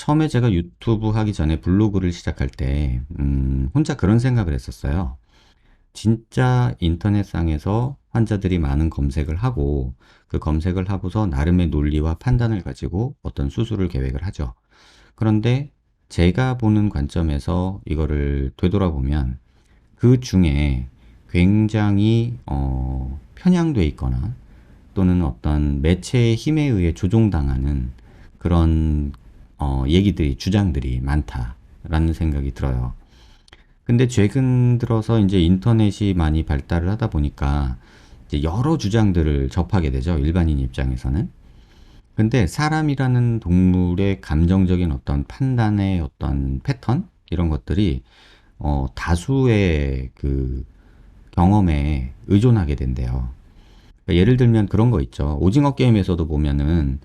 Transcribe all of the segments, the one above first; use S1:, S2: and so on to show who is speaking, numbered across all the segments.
S1: 처음에 제가 유튜브 하기 전에 블로그를 시작할 때, 혼자 그런 생각을 했었어요. 진짜 인터넷상에서 환자들이 많은 검색을 하고, 그 검색을 하고서 나름의 논리와 판단을 가지고 어떤 수술을 계획을 하죠. 그런데 제가 보는 관점에서 이거를 되돌아보면 그 중에 굉장히 편향돼 있거나 또는 어떤 매체의 힘에 의해 조종당하는 그런 얘기들이 주장들이 많다라는 생각이 들어요. 근데 최근 들어서 이제 인터넷이 많이 발달을 하다 보니까 이제 여러 주장들을 접하게 되죠. 일반인 입장에서는. 근데 사람이라는 동물의 감정적인 어떤 판단의 어떤 패턴 이런 것들이 다수의 그 경험에 의존하게 된대요. 그러니까 예를 들면 그런 거 있죠. 오징어 게임에서도 보면은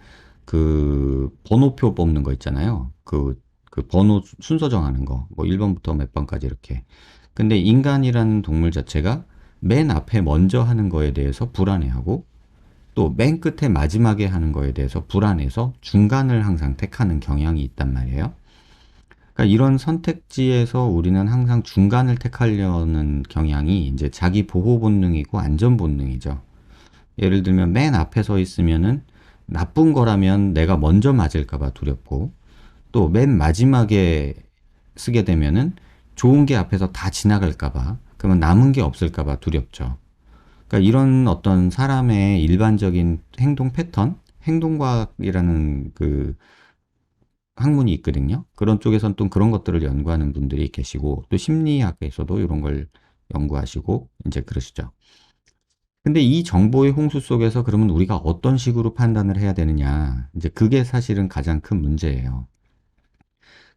S1: 그 번호표 뽑는 거 있잖아요. 그 번호 순서 정하는 거. 뭐 1번부터 몇 번까지 이렇게. 근데 인간이라는 동물 자체가 맨 앞에 먼저 하는 거에 대해서 불안해하고 또 맨 끝에 마지막에 하는 거에 대해서 불안해서 중간을 항상 택하는 경향이 있단 말이에요. 그러니까 이런 선택지에서 우리는 항상 중간을 택하려는 경향이 이제 자기 보호 본능이고 안전 본능이죠. 예를 들면 맨 앞에 서 있으면은 나쁜 거라면 내가 먼저 맞을까봐 두렵고 또 맨 마지막에 쓰게 되면은 좋은 게 앞에서 다 지나갈까봐 그러면 남은 게 없을까봐 두렵죠. 그러니까 이런 어떤 사람의 일반적인 행동 패턴, 행동과학이라는 그 학문이 있거든요. 그런 쪽에서는 또 그런 것들을 연구하는 분들이 계시고 또 심리학에서도 이런 걸 연구하시고 이제 그러시죠. 근데 이 정보의 홍수 속에서 그러면 우리가 어떤 식으로 판단을 해야 되느냐. 이제 그게 사실은 가장 큰 문제예요.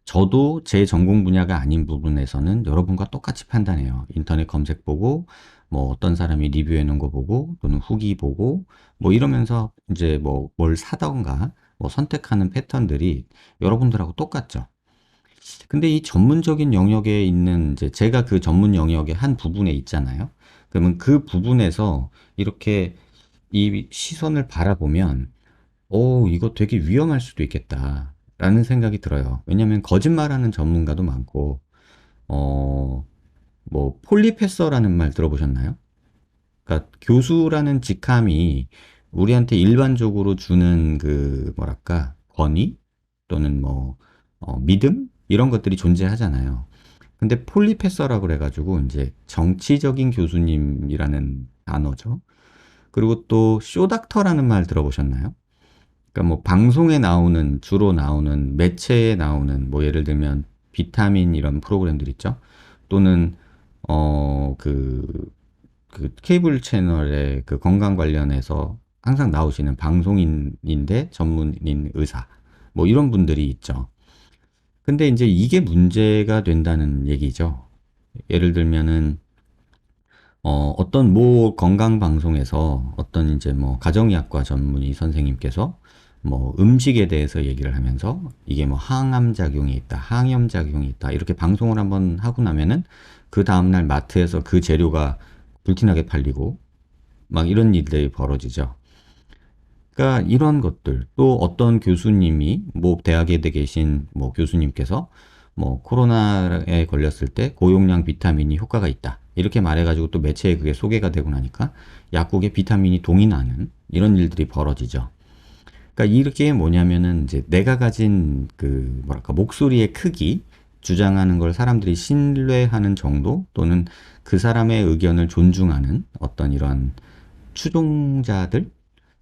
S1: 저도 제 전공 분야가 아닌 부분에서는 여러분과 똑같이 판단해요. 인터넷 검색 보고, 뭐 어떤 사람이 리뷰해 놓은 거 보고, 또는 후기 보고, 뭐 이러면서 이제 뭐 뭘 사던가, 뭐 선택하는 패턴들이 여러분들하고 똑같죠. 근데 이 전문적인 영역에 있는 이제 제가 그 전문 영역의 한 부분에 있잖아요. 그러면 그 부분에서 이렇게 이 시선을 바라보면, 이거 되게 위험할 수도 있겠다. 라는 생각이 들어요. 왜냐면 거짓말하는 전문가도 많고, 어, 뭐, 폴리페서라는 말 들어보셨나요? 그러니까 교수라는 직함이 우리한테 일반적으로 주는 그, 뭐랄까, 권위? 또는 뭐, 믿음? 이런 것들이 존재하잖아요. 근데 폴리페서라고 그래가지고, 이제 정치적인 교수님이라는 단어죠. 그리고 또 쇼닥터라는 말 들어보셨나요? 그러니까 뭐 방송에 나오는 주로 나오는 매체에 나오는 뭐 예를 들면 비타민 이런 프로그램들 있죠. 또는 그 케이블 채널의 그 건강 관련해서 항상 나오시는 방송인인데 전문인 의사 뭐 이런 분들이 있죠. 근데 이제 이게 문제가 된다는 얘기죠. 예를 들면은 어떤 모 건강 방송에서 어떤 이제 뭐 가정의학과 전문의 선생님께서 뭐 음식에 대해서 얘기를 하면서 이게 뭐 항암 작용이 있다, 항염 작용이 있다 이렇게 방송을 한번 하고 나면은 그 다음날 마트에서 그 재료가 불티나게 팔리고 막 이런 일들이 벌어지죠. 그러니까 이런 것들 또 어떤 교수님이 뭐 대학에 계신 뭐 교수님께서 뭐 코로나에 걸렸을 때 고용량 비타민이 효과가 있다 이렇게 말해가지고 또 매체에 그게 소개가 되고 나니까 약국에 비타민이 동의나는 이런 일들이 벌어지죠. 그러니까 이렇게 뭐냐면은 이제 내가 가진 그 뭐랄까 목소리의 크기 주장하는 걸 사람들이 신뢰하는 정도 또는 그 사람의 의견을 존중하는 어떤 이런 추종자들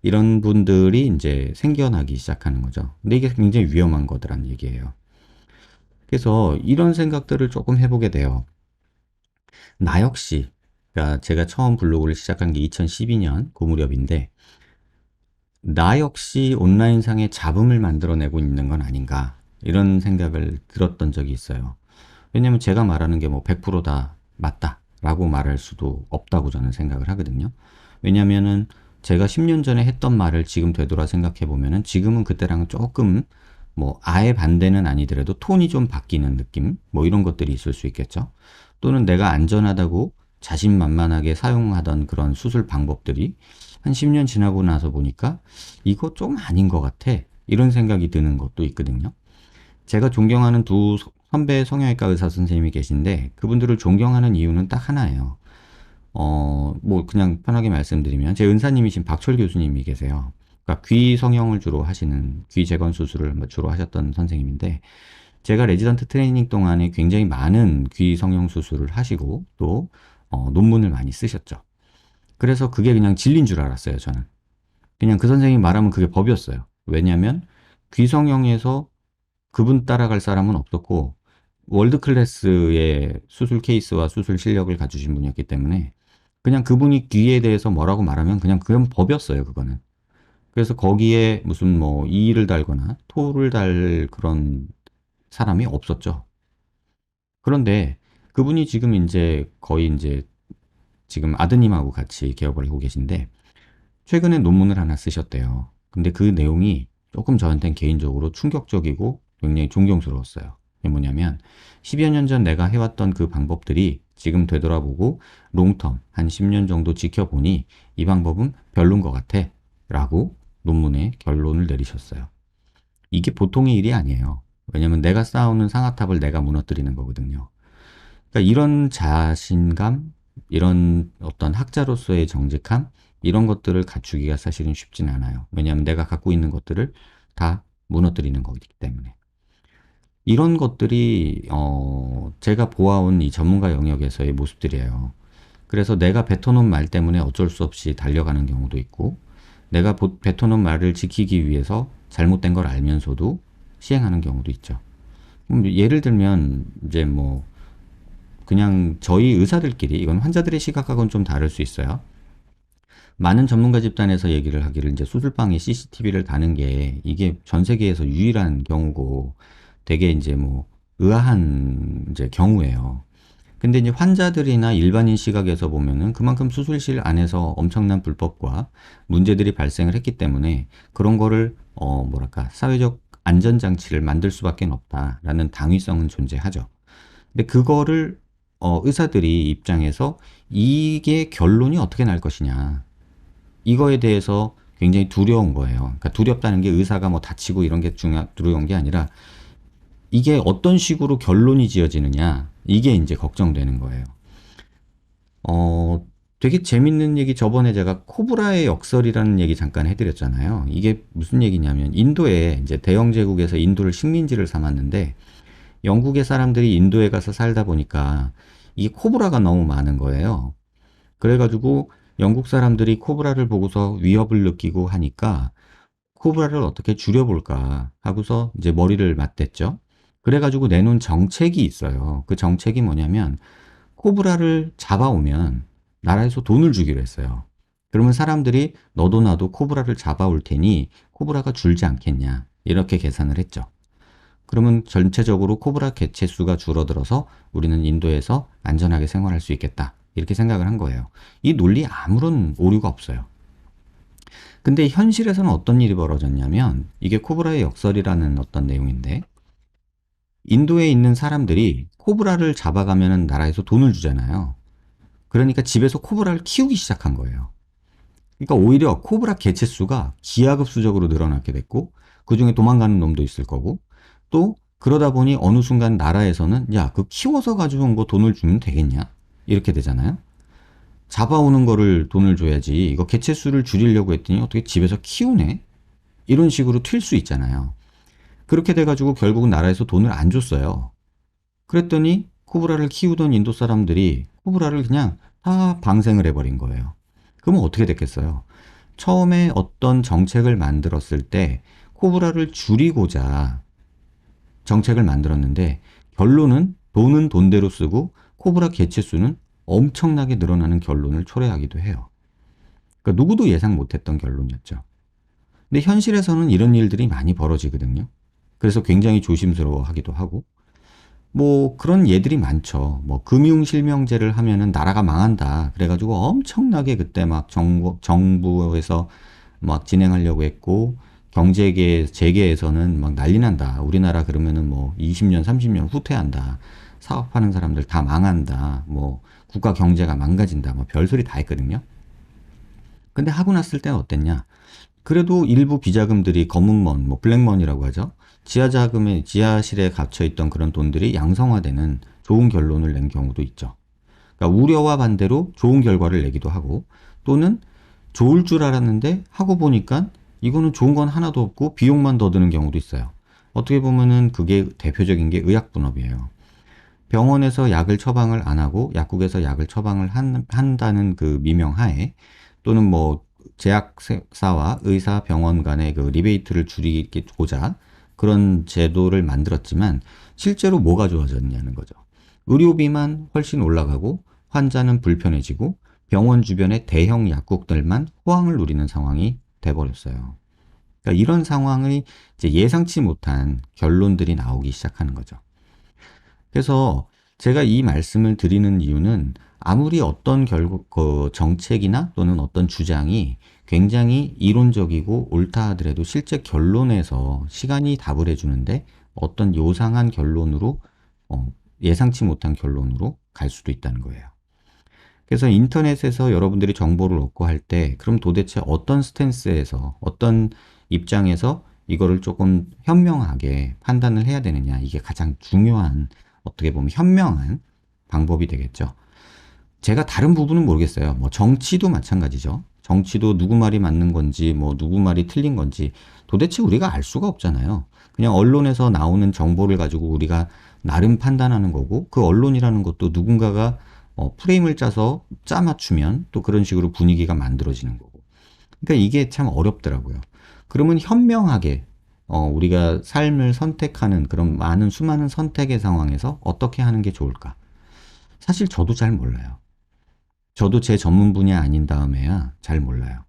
S1: 이런 분들이 이제 생겨나기 시작하는 거죠. 근데 이게 굉장히 위험한 거더란 얘기예요. 그래서 이런 생각들을 조금 해보게 돼요. 나 역시, 그러니까 제가 처음 블로그를 시작한 게 2012년 그 무렵인데, 나 역시 온라인상에 잡음을 만들어내고 있는 건 아닌가, 이런 생각을 들었던 적이 있어요. 왜냐면 제가 말하는 게 뭐 100%다 맞다, 라고 말할 수도 없다고 저는 생각을 하거든요. 왜냐면은 제가 10년 전에 했던 말을 지금 되돌아 생각해 보면은 지금은 그때랑 조금 뭐 아예 반대는 아니더라도 톤이 좀 바뀌는 느낌? 뭐 이런 것들이 있을 수 있겠죠. 또는 내가 안전하다고 자신만만하게 사용하던 그런 수술 방법들이 한 10년 지나고 나서 보니까 이거 좀 아닌 것 같아. 이런 생각이 드는 것도 있거든요. 제가 존경하는 두 선배 성형외과 의사 선생님이 계신데 그분들을 존경하는 이유는 딱 하나예요. 뭐 그냥 편하게 말씀드리면 제 은사님이신 박철 교수님이 계세요. 그러니까 귀 성형을 주로 하시는 귀 재건 수술을 주로 하셨던 선생님인데 제가 레지던트 트레이닝 동안에 굉장히 많은 귀 성형 수술을 하시고 또 논문을 많이 쓰셨죠. 그래서 그게 그냥 진리인 줄 알았어요, 저는. 그냥 그 선생님이 말하면 그게 법이었어요. 왜냐하면 귀 성형에서 그분 따라갈 사람은 없었고 월드 클래스의 수술 케이스와 수술 실력을 가지신 분이었기 때문에 그냥 그분이 귀에 대해서 뭐라고 말하면 그냥 그건 법이었어요, 그거는. 그래서 거기에 무슨 뭐 이를 달거나 토를 달 그런 사람이 없었죠. 그런데 그분이 지금 이제 거의 이제 지금 아드님하고 같이 개업을 하고 계신데 최근에 논문을 하나 쓰셨대요. 근데 그 내용이 조금 저한테는 개인적으로 충격적이고 굉장히 존경스러웠어요. 그게 뭐냐면 10여 년 전 내가 해왔던 그 방법들이 지금 되돌아보고 롱텀 한 10년 정도 지켜보니 이 방법은 별론 것 같아 라고 논문에 결론을 내리셨어요. 이게 보통의 일이 아니에요. 왜냐면 내가 쌓아오는 상아탑을 내가 무너뜨리는 거거든요. 그러니까 이런 자신감, 이런 어떤 학자로서의 정직함, 이런 것들을 갖추기가 사실은 쉽진 않아요. 왜냐하면 내가 갖고 있는 것들을 다 무너뜨리는 거기 때문에. 이런 것들이 제가 보아온 이 전문가 영역에서의 모습들이에요. 그래서 내가 뱉어놓은 말 때문에 어쩔 수 없이 달려가는 경우도 있고, 내가 뱉어놓은 말을 지키기 위해서 잘못된 걸 알면서도 시행하는 경우도 있죠. 예를 들면 이제 뭐 그냥 저희 의사들끼리 이건 환자들의 시각하고는 좀 다를 수 있어요. 많은 전문가 집단에서 얘기를 하기를 이제 수술방에 CCTV를 다는 게 이게 전 세계에서 유일한 경우고 되게 이제 뭐 의아한 이제 경우예요. 근데 이제 환자들이나 일반인 시각에서 보면은 그만큼 수술실 안에서 엄청난 불법과 문제들이 발생을 했기 때문에 그런 거를 뭐랄까 사회적 안전장치를 만들 수밖에 없다라는 당위성은 존재하죠. 근데 그거를 의사들이 입장에서 이게 결론이 어떻게 날 것이냐. 이거에 대해서 굉장히 두려운 거예요. 그러니까 두렵다는 게 의사가 뭐 다치고 이런 게 두려운 게 아니라 이게 어떤 식으로 결론이 지어지느냐. 이게 이제 걱정되는 거예요. 어, 되게 재밌는 얘기 저번에 제가 코브라의 역설이라는 얘기 잠깐 해드렸잖아요. 이게 무슨 얘기냐면 인도에 이제 대영 제국에서 인도를 식민지를 삼았는데 영국의 사람들이 인도에 가서 살다 보니까 이 코브라가 너무 많은 거예요. 그래가지고 영국 사람들이 코브라를 보고서 위협을 느끼고 하니까 코브라를 어떻게 줄여볼까 하고서 이제 머리를 맞댔죠. 그래가지고 내놓은 정책이 있어요. 그 정책이 뭐냐면 코브라를 잡아오면 나라에서 돈을 주기로 했어요. 그러면 사람들이 너도 나도 코브라를 잡아올 테니 코브라가 줄지 않겠냐 이렇게 계산을 했죠. 그러면 전체적으로 코브라 개체 수가 줄어들어서 우리는 인도에서 안전하게 생활할 수 있겠다. 이렇게 생각을 한 거예요. 이 논리에 아무런 오류가 없어요. 근데 현실에서는 어떤 일이 벌어졌냐면 이게 코브라의 역설이라는 어떤 내용인데 인도에 있는 사람들이 코브라를 잡아가면 나라에서 돈을 주잖아요. 그러니까 집에서 코브라를 키우기 시작한 거예요. 그러니까 오히려 코브라 개체 수가 기하급수적으로 늘어나게 됐고 그중에 도망가는 놈도 있을 거고 또 그러다 보니 어느 순간 나라에서는 야, 그 키워서 가지고 온 거 돈을 주면 되겠냐? 이렇게 되잖아요. 잡아오는 거를 돈을 줘야지 이거 개체 수를 줄이려고 했더니 어떻게 집에서 키우네? 이런 식으로 튈 수 있잖아요. 그렇게 돼가지고 결국은 나라에서 돈을 안 줬어요. 그랬더니 코브라를 키우던 인도 사람들이 코브라를 그냥 다 방생을 해버린 거예요. 그러면 어떻게 됐겠어요? 처음에 어떤 정책을 만들었을 때 코브라를 줄이고자 정책을 만들었는데 결론은 돈은 돈대로 쓰고 코브라 개체 수는 엄청나게 늘어나는 결론을 초래하기도 해요. 그러니까 누구도 예상 못했던 결론이었죠. 근데 현실에서는 이런 일들이 많이 벌어지거든요. 그래서 굉장히 조심스러워하기도 하고 뭐 그런 예들이 많죠. 뭐 금융실명제를 하면은 나라가 망한다. 그래가지고 엄청나게 그때 막 정부에서 막 진행하려고 했고 경제계 재계에서는 막 난리 난다. 우리나라 그러면은 뭐 20년, 30년 후퇴한다. 사업하는 사람들 다 망한다. 뭐 국가 경제가 망가진다. 뭐 별소리 다 했거든요. 근데 하고 났을 때는 어땠냐? 그래도 일부 비자금들이 검은먼, 뭐 블랙먼이라고 하죠. 지하실에 갇혀 있던 그런 돈들이 양성화되는 좋은 결론을 낸 경우도 있죠. 그러니까 우려와 반대로 좋은 결과를 내기도 하고, 또는 좋을 줄 알았는데 하고 보니까 이거는 좋은 건 하나도 없고 비용만 더 드는 경우도 있어요. 어떻게 보면은 그게 대표적인 게 의약분업이에요. 병원에서 약을 처방을 안 하고 약국에서 약을 처방을 한다는 그 미명하에, 또는 뭐 제약사와 의사 병원 간의 그 리베이트를 줄이고자 그런 제도를 만들었지만, 실제로 뭐가 좋아졌냐는 거죠. 의료비만 훨씬 올라가고 환자는 불편해지고 병원 주변의 대형 약국들만 호황을 누리는 상황이 돼버렸어요. 그러니까 이런 상황이 이제 예상치 못한 결론들이 나오기 시작하는 거죠. 그래서 제가 이 말씀을 드리는 이유는, 아무리 어떤 결국 그 정책이나 또는 어떤 주장이 굉장히 이론적이고 옳다 하더라도 실제 결론에서 시간이 답을 해주는데 어떤 요상한 결론으로, 예상치 못한 결론으로 갈 수도 있다는 거예요. 그래서 인터넷에서 여러분들이 정보를 얻고 할 때, 그럼 도대체 어떤 스탠스에서, 어떤 입장에서 이거를 조금 현명하게 판단을 해야 되느냐, 이게 가장 중요한, 어떻게 보면 현명한 방법이 되겠죠. 제가 다른 부분은 모르겠어요. 뭐 정치도 마찬가지죠. 정치도 누구 말이 맞는 건지, 뭐 누구 말이 틀린 건지 도대체 우리가 알 수가 없잖아요. 그냥 언론에서 나오는 정보를 가지고 우리가 나름 판단하는 거고, 그 언론이라는 것도 누군가가 프레임을 짜 맞추면 또 그런 식으로 분위기가 만들어지는 거고. 그러니까 이게 참 어렵더라고요. 그러면 현명하게 우리가 삶을 선택하는 그런 수많은 선택의 상황에서 어떻게 하는 게 좋을까? 사실 저도 잘 몰라요. 저도 제 전문 분야 아닌 다음에야 잘 몰라요.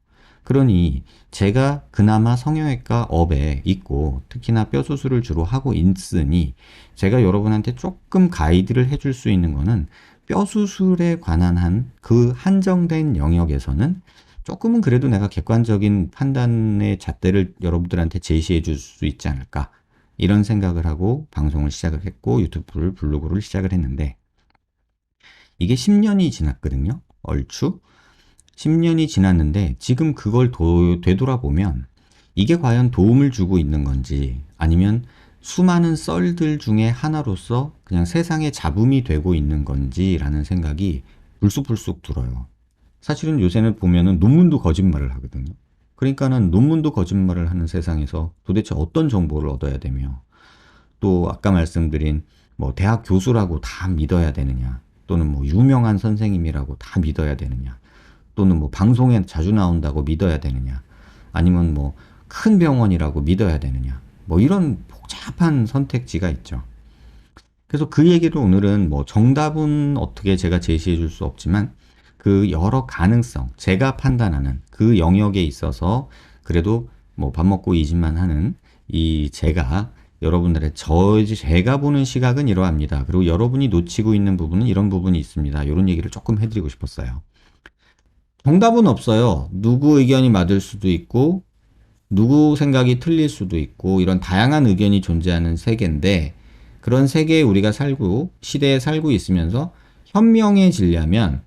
S1: 그러니 제가 그나마 성형외과 업에 있고, 특히나 뼈 수술을 주로 하고 있으니 제가 여러분한테 조금 가이드를 해줄 수 있는 거는, 뼈 수술에 관한 그 한정된 영역에서는 조금은 그래도 내가 객관적인 판단의 잣대를 여러분들한테 제시해 줄 수 있지 않을까, 이런 생각을 하고 방송을 시작을 했고 블로그를 시작을 했는데, 이게 10년이 지났거든요. 얼추 10년이 지났는데, 지금 그걸 되돌아보면 이게 과연 도움을 주고 있는 건지, 아니면 수많은 썰들 중에 하나로서 그냥 세상에 잡음이 되고 있는 건지라는 생각이 불쑥불쑥 들어요. 사실은 요새는 보면은 논문도 거짓말을 하거든요. 그러니까는 논문도 거짓말을 하는 세상에서 도대체 어떤 정보를 얻어야 되며, 또 아까 말씀드린 뭐 대학 교수라고 다 믿어야 되느냐, 또는 뭐 유명한 선생님이라고 다 믿어야 되느냐, 또는 뭐 방송에 자주 나온다고 믿어야 되느냐, 아니면 뭐 큰 병원이라고 믿어야 되느냐, 뭐 이런 복잡한 선택지가 있죠. 그래서 그 얘기를 오늘은, 뭐 정답은 어떻게 제가 제시해 줄 수 없지만 그 여러 가능성, 제가 판단하는 그 영역에 있어서 그래도 뭐 밥 먹고 이 집만 하는 이 제가 여러분들의 제가 보는 시각은 이러합니다. 그리고 여러분이 놓치고 있는 부분은 이런 부분이 있습니다. 이런 얘기를 조금 해드리고 싶었어요. 정답은 없어요. 누구 의견이 맞을 수도 있고 누구 생각이 틀릴 수도 있고, 이런 다양한 의견이 존재하는 세계인데, 그런 세계에 우리가 시대에 살고 있으면서 현명해지려면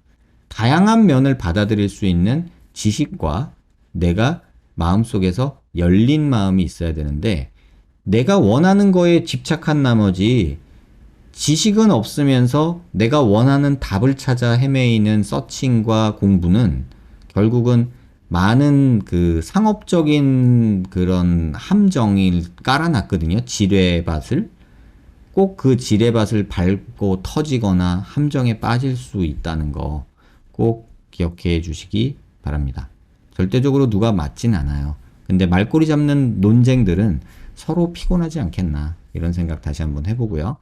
S1: 다양한 면을 받아들일 수 있는 지식과 내가 마음속에서 열린 마음이 있어야 되는데, 내가 원하는 거에 집착한 나머지 지식은 없으면서 내가 원하는 답을 찾아 헤매이는 서칭과 공부는 결국은 많은 그 상업적인 그런 함정을 깔아놨거든요. 지뢰밭을. 꼭 그 지뢰밭을 밟고 터지거나 함정에 빠질 수 있다는 거 꼭 기억해 주시기 바랍니다. 절대적으로 누가 맞진 않아요. 근데 말꼬리 잡는 논쟁들은 서로 피곤하지 않겠나, 이런 생각 다시 한번 해보고요.